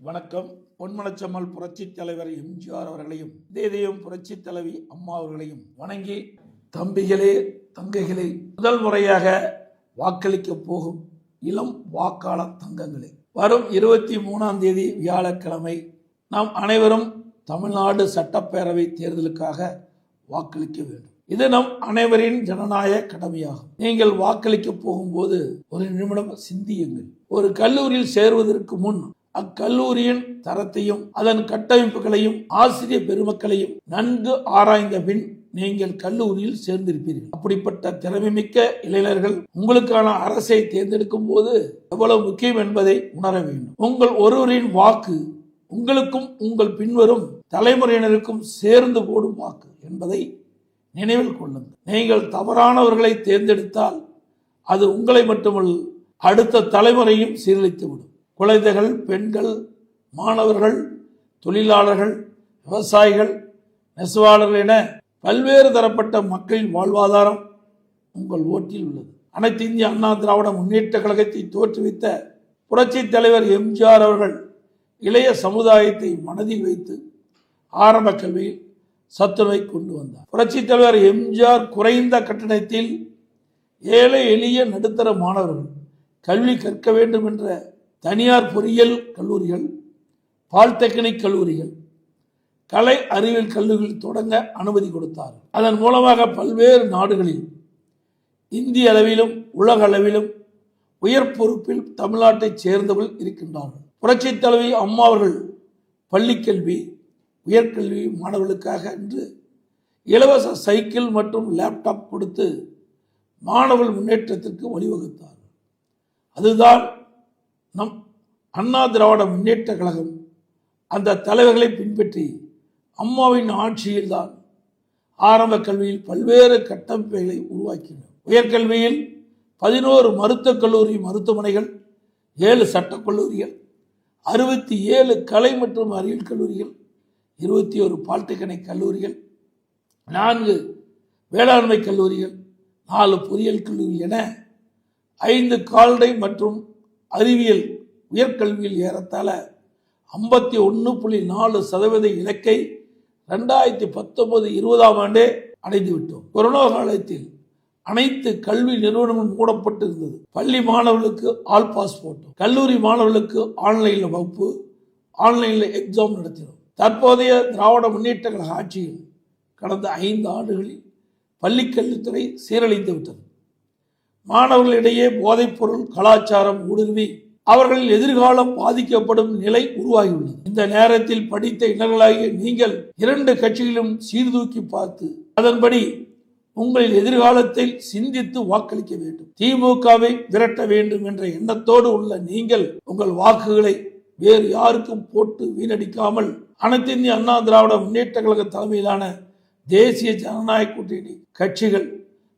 வணக்கம். பொன்மனச்செம்மல் புரட்சித் தலைவர் எம்ஜிஆர் அவர்களையும் இதயம் புரட்சித் தலைவி அம்மா அவர்களையும் வணங்கி, தம்பிகளே தங்கைகளே, முதல் முறையாக வாக்களிக்க போகும் இளம் வாக்காளர் தங்கங்களே, வரும் 23ஆம் தேதி வியாழக்கிழமை நாம் அனைவரும் தமிழ்நாடு சட்டப்பேரவை தேர்தலுக்காக வாக்களிக்க வேண்டும். இது நம் அனைவரின் ஜனநாயக கடமையாகும். நீங்கள் வாக்களிக்க போகும்போது ஒரு நிமிடம் சிந்தியுங்கள். ஒரு கல்லூரியில் சேருவதற்கு முன் அக்கல்லூரியின் தரத்தையும் அதன் கட்டமைப்புகளையும் ஆசிரியர் பெருமக்களையும் நன்கு ஆராய்ந்த பின் நீங்கள் கல்லூரியில் சேர்ந்திருப்பீர்கள். அப்படிப்பட்ட திறமைமிக்க இளைஞர்கள் உங்களுக்கான அரசை தேர்ந்தெடுக்கும் போது எவ்வளவு முக்கியம் என்பதை உணர வேண்டும். உங்கள் ஒருவரின் வாக்கு உங்களுக்கும் உங்கள் பின்வரும் தலைமுறையினருக்கும் சேர்ந்து போடும் வாக்கு என்பதை நினைவில் கொள்ளுங்கள். நீங்கள் தவறானவர்களை தேர்ந்தெடுத்தால் அது உங்களை மட்டுமல்ல, அடுத்த தலைமுறையும் சீரழித்துவிடும். குழந்தைகள், பெண்கள், மாணவர்கள், தொழிலாளர்கள், விவசாயிகள், நெசவாளர்கள் என பல்வேறு தரப்பட்ட மக்களின் வாழ்வாதாரம் உங்கள் ஓட்டில் உள்ளது. அனைத்து இந்திய அண்ணா திராவிட முன்னேற்ற கழகத்தை தோற்றுவித்த புரட்சித் தலைவர் எம்ஜிஆர் அவர்கள் இளைய சமுதாயத்தை மனதில் வைத்து ஆரம்ப கல்வியில் சத்துணவை கொண்டு வந்தார். புரட்சித் தலைவர் எம்ஜிஆர் குறைந்த கட்டணத்தில் ஏழை எளிய நடுத்தர மாணவர்கள் கல்வி கற்க வேண்டும் என்ற தனியார் பொறியியல் கல்லூரிகள், பாலிடெக்னிக் கல்லூரிகள், கலை அறிவியல் கல்லூரிகள் தொடங்க அனுமதி கொடுத்தார். அதன் மூலமாக பல்வேறு நாடுகளில் இந்திய அளவிலும் உலக அளவிலும் உயர் பொறுப்பில் தமிழ்நாட்டைச் சேர்ந்தவர்கள் இருக்கின்றார்கள். புரட்சித் தலைவி அம்மா அவர்கள் பள்ளிக்கல்வி, உயர்கல்வி மாணவர்களுக்காக என்று இலவச சைக்கிள் மற்றும் லேப்டாப் கொடுத்து மாணவர்கள் முன்னேற்றத்திற்கு வழிவகுத்தார். அதுதான் நம் அண்ணா திராவிட முன்னேற்ற கழகம் அந்த தலைவர்களை பின்பற்றி அம்மாவின் ஆட்சியில்தான் ஆரம்ப கல்வியில் பல்வேறு கட்டமைப்புகளை உருவாக்கினர். உயர்கல்வியில் 11 மருத்துவக் கல்லூரி மருத்துவமனைகள், 7 சட்டக் கல்லூரிகள், 67 கலை மற்றும் அறிவியல் கல்லூரிகள், 21 பாலிடெக்னிக் கல்லூரிகள், 4 வேளாண்மை கல்லூரிகள், 4 பொறியியல் கல்லூரிகள் என 5 கால்நடை மற்றும் அறிவியல் உயர்கல்வியில் ஏறத்தாழ 51.4% இலக்கை 2019-20ஆம் ஆண்டே அடைந்துவிட்டோம். கொரோனா காலத்தில் அனைத்து கல்வி நிறுவனங்களும் மூடப்பட்டிருந்தது. பள்ளி மாணவர்களுக்கு ஆல் பாஸ் போட்டோம். கல்லூரி மாணவர்களுக்கு ஆன்லைனில் வகுப்பு, ஆன்லைனில் எக்ஸாம் நடத்தினோம். தற்போதைய திராவிட முன்னேற்ற கழக ஆட்சியில் கடந்த 5 ஆண்டுகளில் பள்ளிக்கல்வித்துறை சீரழிந்து விட்டது. மாணவர்களிடையே போதைப்பொருள் கலாச்சாரம் ஊடுருவி அவர்களின் எதிர்காலம் பாதிக்கப்படும் நிலை உருவாகியுள்ளது. இந்த நேரத்தில் படித்த இளைஞர்களாகிய நீங்கள் 2 கட்சிகளிலும் சீர்தூக்கி பார்த்து அதன்படி உங்களின் எதிர்காலத்தை சிந்தித்து வாக்களிக்க வேண்டும். திமுகவை விரட்ட வேண்டும் என்ற எண்ணத்தோடு உள்ள நீங்கள் உங்கள் வாக்குகளை வேறு யாருக்கும் போட்டு வீணடிக்காமல் அனைத்து இந்திய அண்ணா திராவிட முன்னேற்ற கழக தலைமையிலான தேசிய ஜனநாயக கூட்டணி கட்சிகள்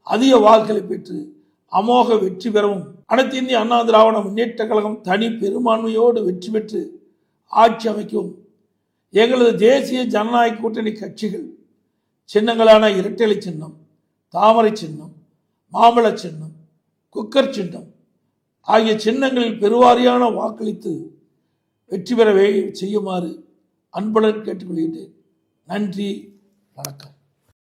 அதிக வாக்குகளை பெற்று அமோக வெற்றி பெறவும், அனைத்து இந்திய அண்ணா திராவிட முன்னேற்ற கழகம் தனி பெரும்பான்மையோடு வெற்றி பெற்று ஆட்சி அமைக்கவும் எங்களது தேசிய ஜனநாயக கூட்டணி கட்சிகள் சின்னங்களான இரட்டை சின்னம், தாமரை சின்னம், மாம்பழ சின்னம், குக்கர் சின்னம் ஆகிய சின்னங்களில் பெருவாரியான வாக்களித்து வெற்றி பெற செய்யுமாறு அன்புடன் கேட்டுக்கொள்கிறேன். நன்றி, வணக்கம்.